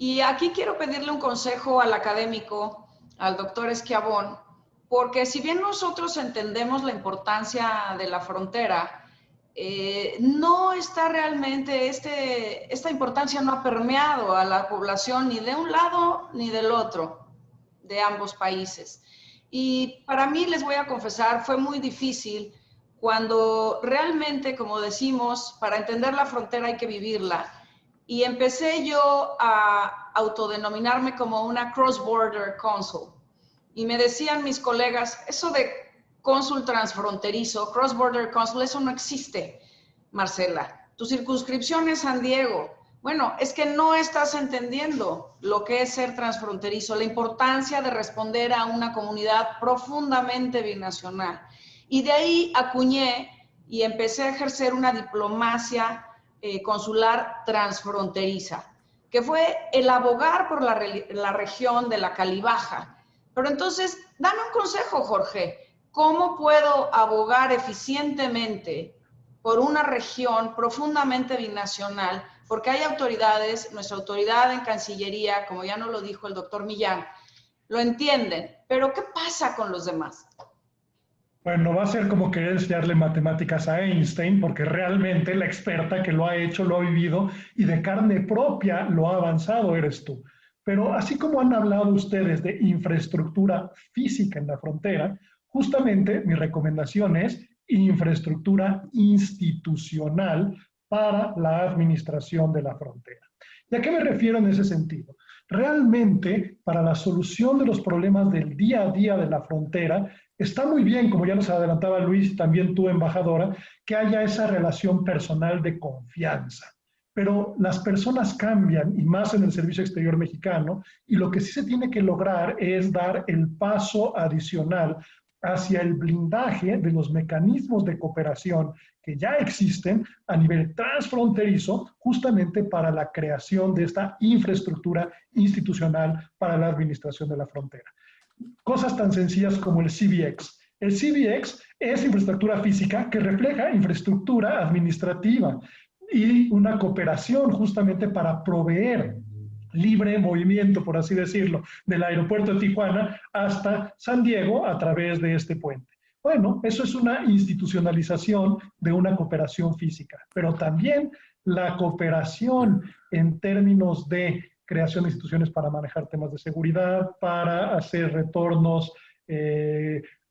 Y aquí quiero pedirle un consejo al académico, al doctor Schiavon, porque si bien nosotros entendemos la importancia de la frontera, no está realmente, esta importancia no ha permeado a la población ni de un lado ni del otro, de ambos países. Y para mí, les voy a confesar, fue muy difícil cuando realmente, como decimos, para entender la frontera hay que vivirla. Y empecé yo a autodenominarme como una cross-border cónsul. Y me decían mis colegas, eso de cónsul transfronterizo, cross-border cónsul, eso no existe, Marcela. Tu circunscripción es San Diego. Bueno, es que no estás entendiendo lo que es ser transfronterizo, la importancia de responder a una comunidad profundamente binacional. Y de ahí acuñé y empecé a ejercer una diplomacia consular transfronteriza, que fue el abogar por la región de la Calibaja. Pero entonces, dame un consejo, Jorge. ¿Cómo puedo abogar eficientemente por una región profundamente binacional porque hay autoridades, nuestra autoridad en Cancillería, como ya nos lo dijo el doctor Millán, lo entienden, pero ¿qué pasa con los demás? Bueno, va a ser como querer enseñarle matemáticas a Einstein, porque realmente la experta que lo ha hecho, lo ha vivido y de carne propia lo ha avanzado eres tú. Pero así como han hablado ustedes de infraestructura física en la frontera, justamente mi recomendación es infraestructura institucional para la administración de la frontera. ¿Y a qué me refiero en ese sentido? Realmente, para la solución de los problemas del día a día de la frontera, está muy bien, como ya nos adelantaba Luis y también tú, embajadora, que haya esa relación personal de confianza. Pero las personas cambian, y más en el servicio exterior mexicano, y lo que sí se tiene que lograr es dar el paso adicional hacia el blindaje de los mecanismos de cooperación que ya existen a nivel transfronterizo, justamente para la creación de esta infraestructura institucional para la administración de la frontera. Cosas tan sencillas como el CBX. El CBX es infraestructura física que refleja infraestructura administrativa y una cooperación justamente para proveer libre movimiento, por así decirlo, del aeropuerto de Tijuana hasta San Diego a través de este puente. Bueno, eso es una institucionalización de una cooperación física, pero también la cooperación en términos de creación de instituciones para manejar temas de seguridad, para hacer retornos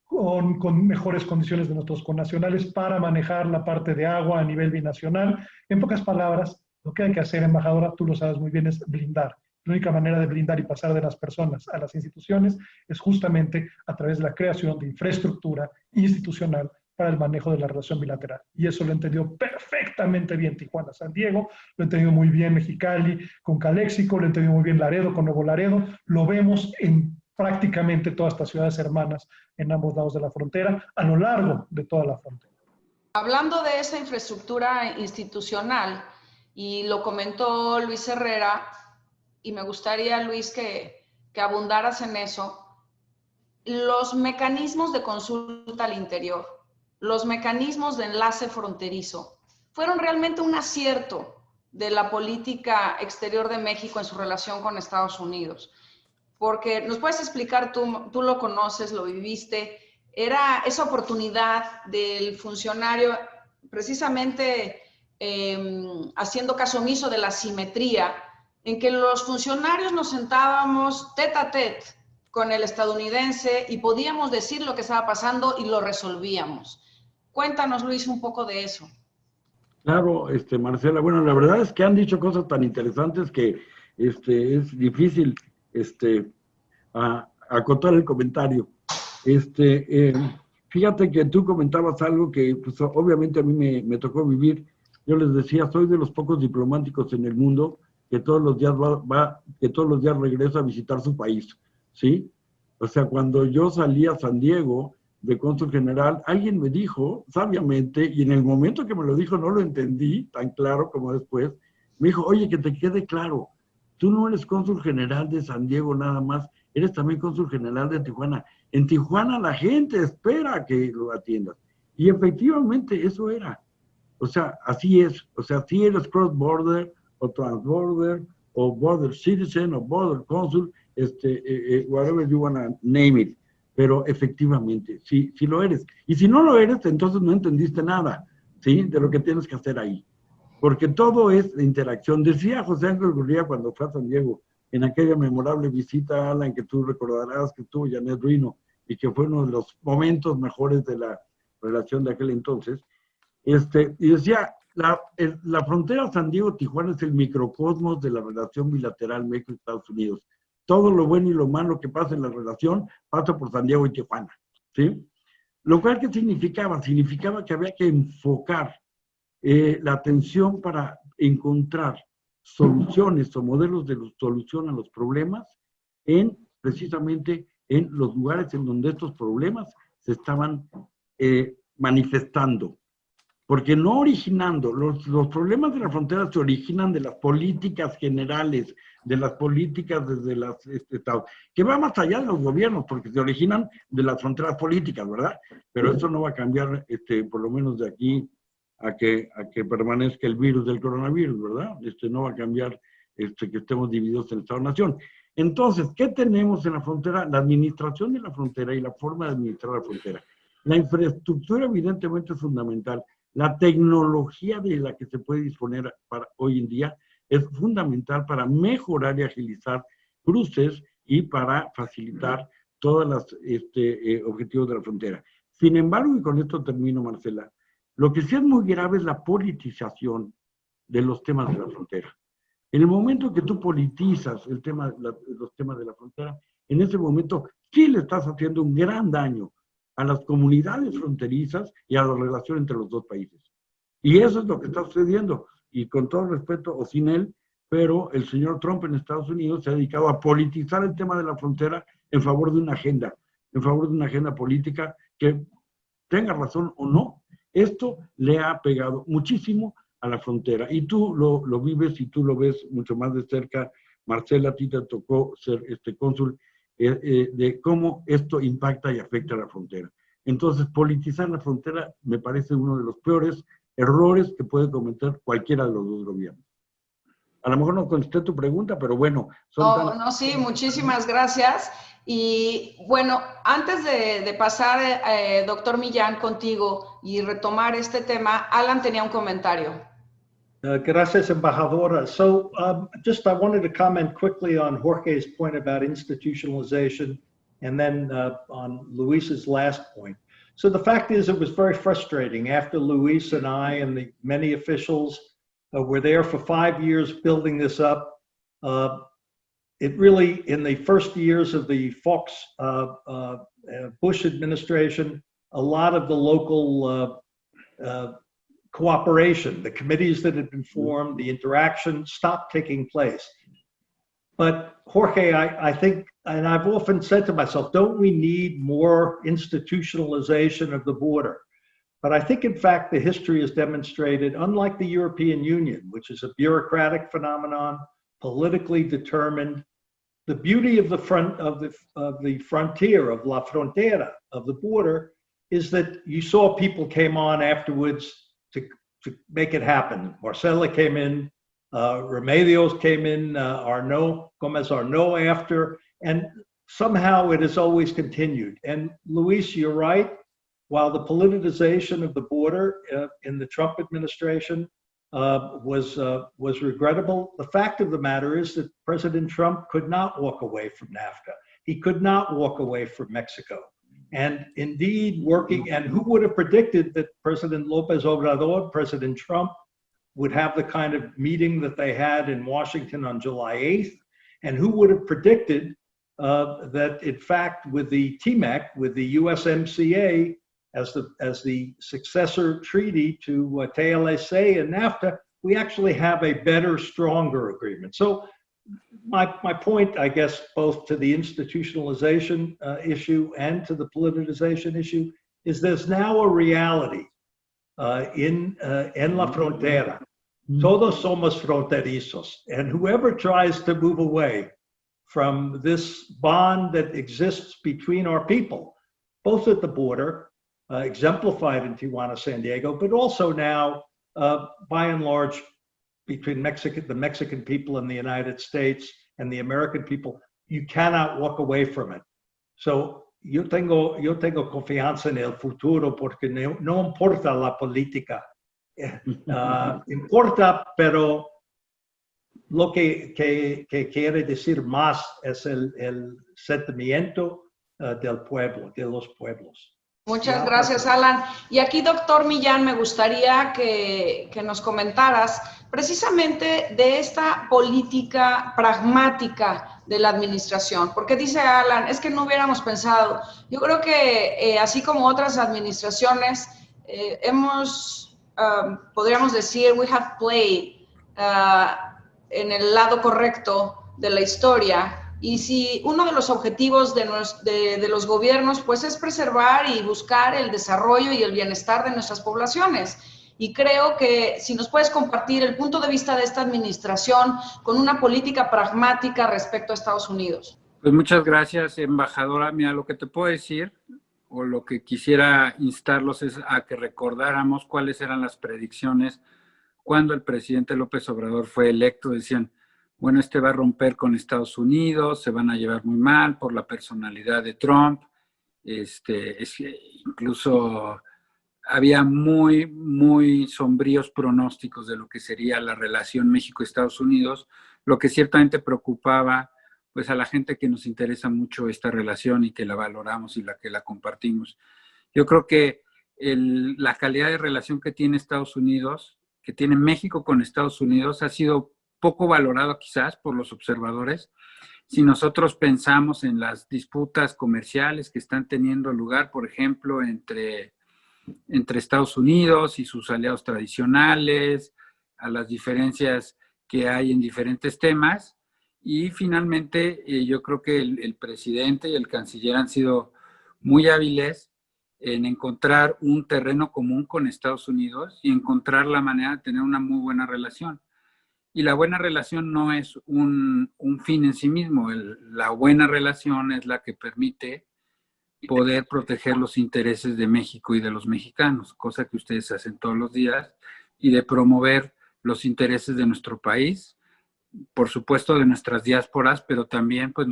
con mejores condiciones de nuestros connacionales, para manejar la parte de agua a nivel binacional. En pocas palabras, lo que hay que hacer, embajadora, tú lo sabes muy bien, es blindar. La única manera de blindar y pasar de las personas a las instituciones es justamente a través de la creación de infraestructura institucional para el manejo de la relación bilateral. Y eso lo he entendido perfectamente bien Tijuana, San Diego, lo he entendido muy bien Mexicali con Caléxico, lo he entendido muy bien Laredo con Nuevo Laredo, lo vemos en prácticamente todas estas ciudades hermanas en ambos lados de la frontera, a lo largo de toda la frontera. Hablando de esa infraestructura institucional, y lo comentó Luis Herrera, y me gustaría, Luis, que abundaras en eso, los mecanismos de consulta al interior, los mecanismos de enlace fronterizo, fueron realmente un acierto de la política exterior de México en su relación con Estados Unidos. Porque nos puedes explicar, tú lo conoces, lo viviste, era esa oportunidad del funcionario precisamente haciendo caso omiso de la simetría, en que los funcionarios nos sentábamos tete a tete con el estadounidense y podíamos decir lo que estaba pasando y lo resolvíamos. Cuéntanos, Luis, un poco de eso. Claro, Marcela, bueno, la verdad es que han dicho cosas tan interesantes que es difícil acotar el comentario. Fíjate que tú comentabas algo que pues, obviamente a mí me tocó vivir. Yo les decía, soy de los pocos diplomáticos en el mundo que todos los días que todos los días regresa a visitar su país, ¿sí? O sea, cuando yo salí a San Diego de cónsul general, alguien me dijo, sabiamente, y en el momento que me lo dijo no lo entendí tan claro como después, me dijo, oye, que te quede claro, tú no eres cónsul general de San Diego nada más, eres también cónsul general de Tijuana. En Tijuana la gente espera que lo atiendas. Y efectivamente eso era. O sea, así es. O sea, si eres cross-border, o transborder, o border citizen, o border consul, whatever you wanna name it. Pero efectivamente, sí lo eres. Y si no lo eres, entonces no entendiste nada, ¿sí? De lo que tienes que hacer ahí. Porque todo es interacción. Decía José Ángel Gurría cuando fue a San Diego, en aquella memorable visita, Alan, que tú recordarás que estuvo Janet Ruino, y que fue uno de los momentos mejores de la relación de aquel entonces, y decía, la frontera San Diego-Tijuana es el microcosmos de la relación bilateral México-Estados Unidos. Todo lo bueno y lo malo que pasa en la relación pasa por San Diego y Tijuana, ¿sí? Lo cual, ¿qué significaba? Significaba que había que enfocar la atención para encontrar soluciones o modelos de solución a los problemas precisamente en los lugares en donde estos problemas se estaban manifestando. Porque no originando, los problemas de la frontera se originan de las políticas generales, de las políticas desde los estados, que va más allá de los gobiernos, porque se originan de las fronteras políticas, ¿verdad? Pero eso no va a cambiar, por lo menos de aquí que permanezca el virus del coronavirus, ¿verdad? No va a cambiar que estemos divididos en Estado-Nación. Entonces, ¿qué tenemos en la frontera? La administración de la frontera y la forma de administrar la frontera. La infraestructura evidentemente es fundamental. La tecnología de la que se puede disponer para hoy en día es fundamental para mejorar y agilizar cruces y para facilitar todos los objetivos de la frontera. Sin embargo, y con esto termino, Marcela, lo que sí es muy grave es la politización de los temas de la frontera. En el momento que tú politizas los temas de la frontera, en ese momento sí le estás haciendo un gran daño a las comunidades fronterizas y a la relación entre los dos países. Y eso es lo que está sucediendo. Y con todo respeto, o sin él, pero el señor Trump en Estados Unidos se ha dedicado a politizar el tema de la frontera en favor de una agenda política que, tenga razón o no, esto le ha pegado muchísimo a la frontera. Y tú lo vives y tú lo ves mucho más de cerca. Marcela, a ti te tocó ser cónsul, de cómo esto impacta y afecta a la frontera. Entonces, politizar la frontera me parece uno de los peores errores que puede cometer cualquiera de los dos gobiernos. A lo mejor no contesté tu pregunta, pero bueno. Sí, muchísimas gracias. Y bueno, antes de pasar, doctor Millán, contigo y retomar este tema, Alan tenía un comentario. Gracias, embajadora. So I wanted to comment quickly on Jorge's point about institutionalization and then on Luis's last point. So the fact is, it was very frustrating after Luis and I and the many officials were there for 5 years building this up. It really, in the first years of the Fox Bush administration, a lot of the local cooperation, the committees that had been formed, the interaction stopped taking place. But Jorge, I think, and I've often said to myself, don't we need more institutionalization of the border? But I think, in fact, the history has demonstrated, unlike the European Union, which is a bureaucratic phenomenon, politically determined, the beauty of the frontier, of la frontera, of the border, is that you saw people came on afterwards to make it happen. Marcela came in, Remedios came in, Gomez Arnaud after, and somehow it has always continued. And Luis, you're right. While the politicization of the border in the Trump administration was regrettable, the fact of the matter is that President Trump could not walk away from NAFTA. He could not walk away from Mexico. And indeed, and who would have predicted that President López Obrador, President Trump, would have the kind of meeting that they had in Washington on July 8th? And who would have predicted that, in fact, with the TMEC, with the USMCA, as the successor treaty to TLSA and NAFTA, we actually have a better, stronger agreement. So my point, I guess, both to the institutionalization issue and to the politicization issue, is there's now a reality en la frontera. Todos somos fronterizos. And whoever tries to move away from this bond that exists between our people, both at the border, exemplified in Tijuana, San Diego, but also now, by and large, between the Mexican people in the United States and the American people, you cannot walk away from it. So yo tengo confianza en el futuro porque no importa la política. Importa, pero lo que quiere decir más es el sentimiento del pueblo, de los pueblos. Muchas gracias, Alan. Y aquí, doctor Millán, me gustaría que nos comentaras precisamente de esta política pragmática de la administración. Porque dice Alan, es que no hubiéramos pensado. Yo creo que así como otras administraciones, podríamos decir, we have played en el lado correcto de la historia. Y si uno de los objetivos de los gobiernos pues es preservar y buscar el desarrollo y el bienestar de nuestras poblaciones. Y creo que si nos puedes compartir el punto de vista de esta administración con una política pragmática respecto a Estados Unidos. Pues muchas gracias, embajadora. Mira, lo que te puedo decir o lo que quisiera instarlos es a que recordáramos cuáles eran las predicciones cuando el presidente López Obrador fue electo. Decían, bueno, este va a romper con Estados Unidos, se van a llevar muy mal por la personalidad de Trump. Incluso había muy sombríos pronósticos de lo que sería la relación México-Estados Unidos, lo que ciertamente preocupaba pues a la gente que nos interesa mucho esta relación y que la valoramos y que la compartimos. Yo creo que la calidad de relación que tiene Estados Unidos, que tiene México con Estados Unidos, ha sido poco valorado quizás por los observadores. Si nosotros pensamos en las disputas comerciales que están teniendo lugar, por ejemplo, entre Estados Unidos y sus aliados tradicionales, a las diferencias que hay en diferentes temas. Y finalmente, yo creo que el presidente y el canciller han sido muy hábiles en encontrar un terreno común con Estados Unidos y encontrar la manera de tener una muy buena relación. Y la buena relación no es un fin en sí mismo. La buena relación es la que permite poder proteger los intereses de México y de los mexicanos, cosa que ustedes hacen todos los días, y de promover los intereses de nuestro país, por supuesto de nuestras diásporas, pero también pues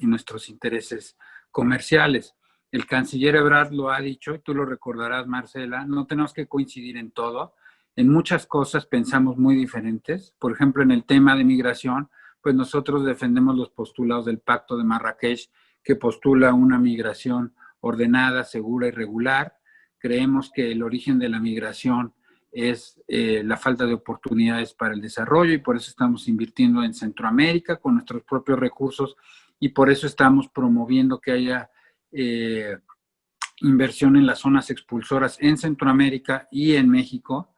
nuestros intereses comerciales. El canciller Ebrard lo ha dicho, y tú lo recordarás, Marcela, no tenemos que coincidir en todo. En muchas cosas pensamos muy diferentes. Por ejemplo, en el tema de migración, pues nosotros defendemos los postulados del Pacto de Marrakech, que postula una migración ordenada, segura y regular. Creemos que el origen de la migración es la falta de oportunidades para el desarrollo, y por eso estamos invirtiendo en Centroamérica con nuestros propios recursos, y por eso estamos promoviendo que haya inversión en las zonas expulsoras en Centroamérica y en México.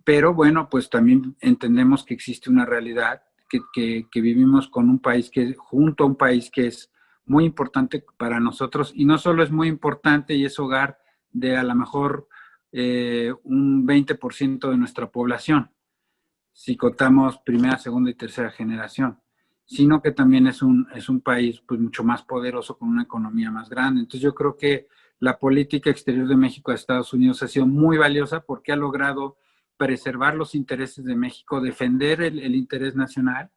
Pero bueno, pues también entendemos que existe una realidad, que vivimos con un país junto a un país que es muy importante para nosotros, y no solo es muy importante y es hogar de a lo mejor un 20% de nuestra población, si contamos primera, segunda y tercera generación, sino que también es un país pues mucho más poderoso, con una economía más grande. Entonces yo creo que la política exterior de México a Estados Unidos ha sido muy valiosa, porque ha logrado preservar los intereses de México, defender el interés nacional,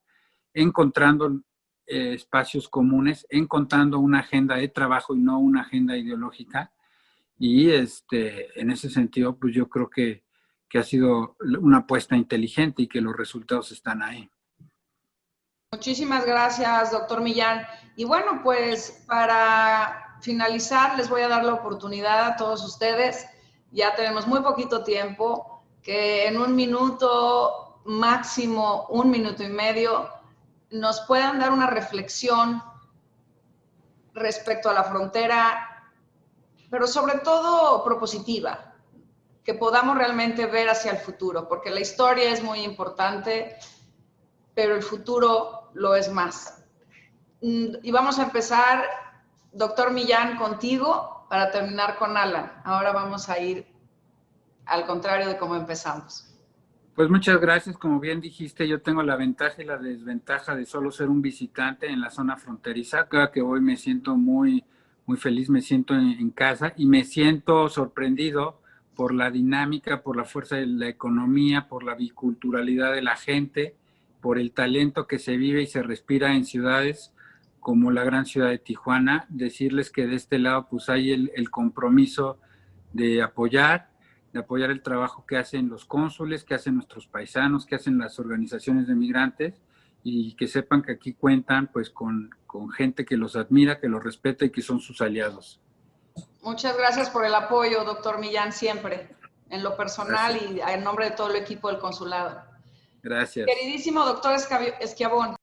encontrando espacios comunes, encontrando una agenda de trabajo y no una agenda ideológica. Y en ese sentido, pues yo creo que ha sido una apuesta inteligente y que los resultados están ahí. Muchísimas gracias, doctor Millán. Y bueno, pues para finalizar, les voy a dar la oportunidad a todos ustedes, ya tenemos muy poquito tiempo, que en 1 minuto, máximo 1 minuto y medio, nos puedan dar una reflexión respecto a la frontera, pero sobre todo propositiva, que podamos realmente ver hacia el futuro, porque la historia es muy importante, pero el futuro lo es más. Y vamos a empezar, doctor Millán, contigo, para terminar con Alan. Ahora vamos a ir al contrario de cómo empezamos. Pues muchas gracias. Como bien dijiste, yo tengo la ventaja y la desventaja de solo ser un visitante en la zona fronteriza. Cada que voy me siento muy feliz, me siento en casa, y me siento sorprendido por la dinámica, por la fuerza de la economía, por la biculturalidad de la gente, por el talento que se vive y se respira en ciudades como la gran ciudad de Tijuana. Decirles que de este lado pues hay el compromiso de apoyar el trabajo que hacen los cónsules, que hacen nuestros paisanos, que hacen las organizaciones de migrantes, y que sepan que aquí cuentan pues con gente que los admira, que los respeta y que son sus aliados. Muchas gracias por el apoyo, doctor Millán, siempre, en lo personal. Gracias. Y en nombre de todo el equipo del consulado. Gracias. Queridísimo doctor Schiavon.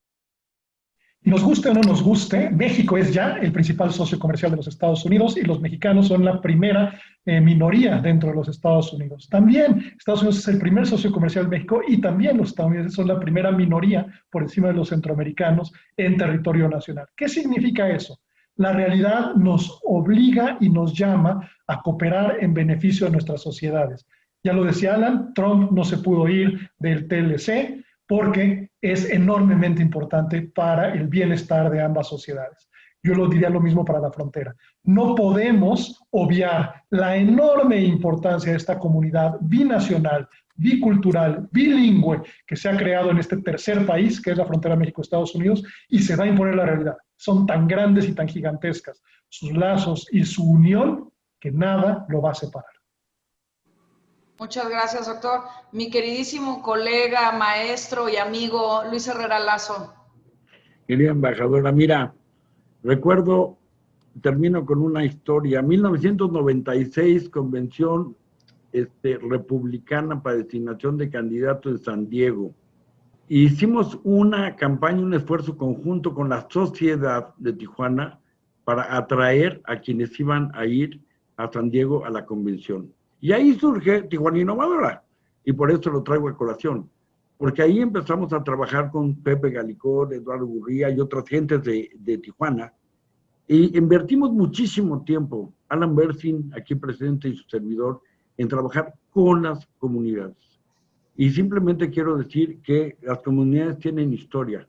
Nos guste o no nos guste, México es ya el principal socio comercial de los Estados Unidos, y los mexicanos son la primera minoría dentro de los Estados Unidos. También Estados Unidos es el primer socio comercial de México, y también los estadounidenses son la primera minoría por encima de los centroamericanos en territorio nacional. ¿Qué significa eso? La realidad nos obliga y nos llama a cooperar en beneficio de nuestras sociedades. Ya lo decía Alan, Trump no se pudo ir del TLC porque es enormemente importante para el bienestar de ambas sociedades. yo lo diría lo mismo para la frontera. No podemos obviar la enorme importancia de esta comunidad binacional, bicultural, bilingüe, que se ha creado en este tercer país, que es la frontera México-Estados Unidos, y se va a imponer la realidad. Son tan grandes y tan gigantescas sus lazos y su unión que nada lo va a separar. Muchas gracias, doctor. Mi queridísimo colega, maestro y amigo Luis Herrera-Lasso. Querida embajadora, mira, recuerdo, termino con una historia. 1996, Convención Republicana para Designación de Candidatos de San Diego. Hicimos una campaña, un esfuerzo conjunto con la sociedad de Tijuana para atraer a quienes iban a ir a San Diego a la convención. Y ahí surge Tijuana Innovadora, y por eso lo traigo a colación, porque ahí empezamos a trabajar con Pepe Galicón, Eduardo Gurría y otras gentes de Tijuana, y invertimos muchísimo tiempo, Alan Bersin, aquí presente, y su servidor, en trabajar con las comunidades. Y simplemente quiero decir que las comunidades tienen historia,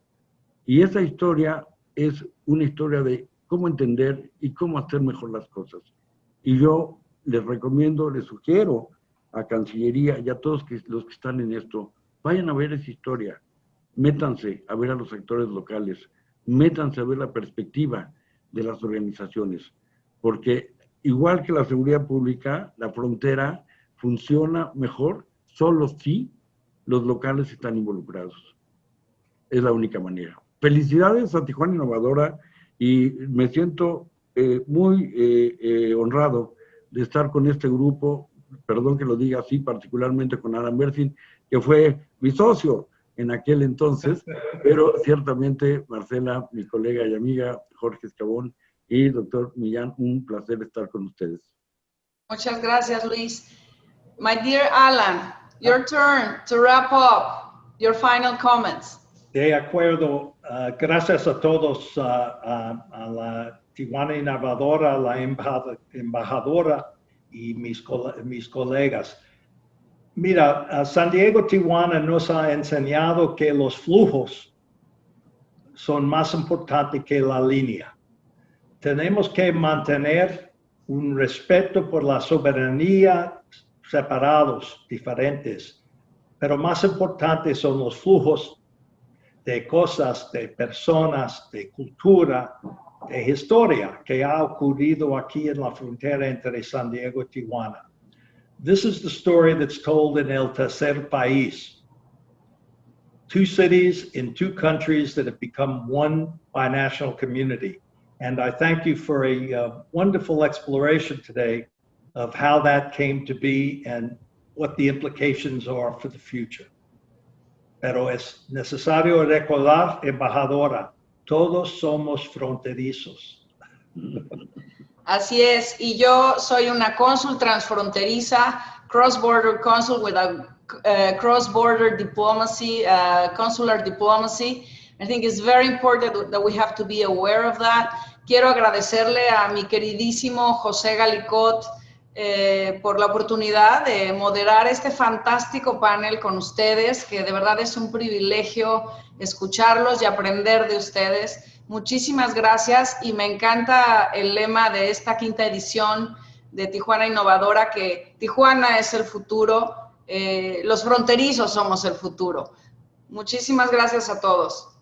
y esa historia es una historia de cómo entender y cómo hacer mejor las cosas. Y yo les recomiendo, les sugiero a Cancillería y a todos los que están en esto, vayan a ver esa historia, métanse a ver a los actores locales, métanse a ver la perspectiva de las organizaciones, porque igual que la seguridad pública, la frontera funciona mejor solo si los locales están involucrados. Es la única manera. Felicidades a Tijuana Innovadora y me siento muy honrado de estar con este grupo, perdón que lo diga así, particularmente con Alan Bersin, que fue mi socio en aquel entonces, pero ciertamente Marcela, mi colega y amiga, Jorge Schiavon y doctor Millán, un placer estar con ustedes. Muchas gracias, Luis. My dear Alan, your turn to wrap up your final comments. De acuerdo. Gracias a todos, a la Tijuana Innovadora, a la embajadora y mis colegas. Mira, San Diego, Tijuana nos ha enseñado que los flujos son más importantes que la línea. Tenemos que mantener un respeto por la soberanía separados, diferentes, pero más importantes son los flujos de cosas, de personas, de cultura, de historia que ha ocurrido aquí en la frontera entre San Diego y Tijuana. This is the story that's told in El Tercer País. 2 cities in 2 countries that have become one binational community. And I thank you for a wonderful exploration today of how that came to be and what the implications are for the future. Pero es necesario recordar, embajadora, todos somos fronterizos. Así es, y yo soy una cónsul transfronteriza, cross-border consul with a cross-border diplomacy, consular diplomacy. I think it's very important that we have to be aware of that. Quiero agradecerle a mi queridísimo José Galicot por la oportunidad de moderar este fantástico panel con ustedes, que de verdad es un privilegio escucharlos y aprender de ustedes. Muchísimas gracias y me encanta el lema de esta 5ª edición de Tijuana Innovadora, que Tijuana es el futuro, los fronterizos somos el futuro. Muchísimas gracias a todos.